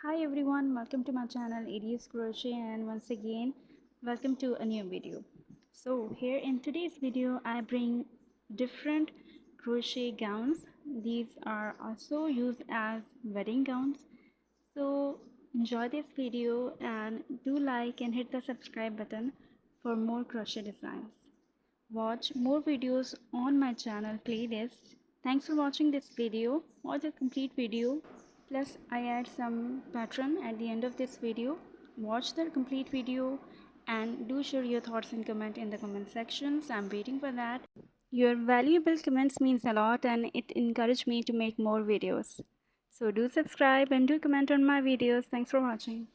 Hi everyone, welcome to my channel Aries Crochet, and once again welcome to a new video. So here in today's video I bring different crochet gowns. These are also used as wedding gowns. So enjoy this video and do like and hit the subscribe button for more crochet designs. Watch more videos on my channel playlist. Thanks for watching this video. Watch the complete video. Plus I add some pattern at the end of this video. Watch the complete video and do share your thoughts and comment in the comment sections. I'm waiting for that. Your valuable comments means a lot and it encourages me to make more videos. So do subscribe and do comment on my videos. Thanks for watching.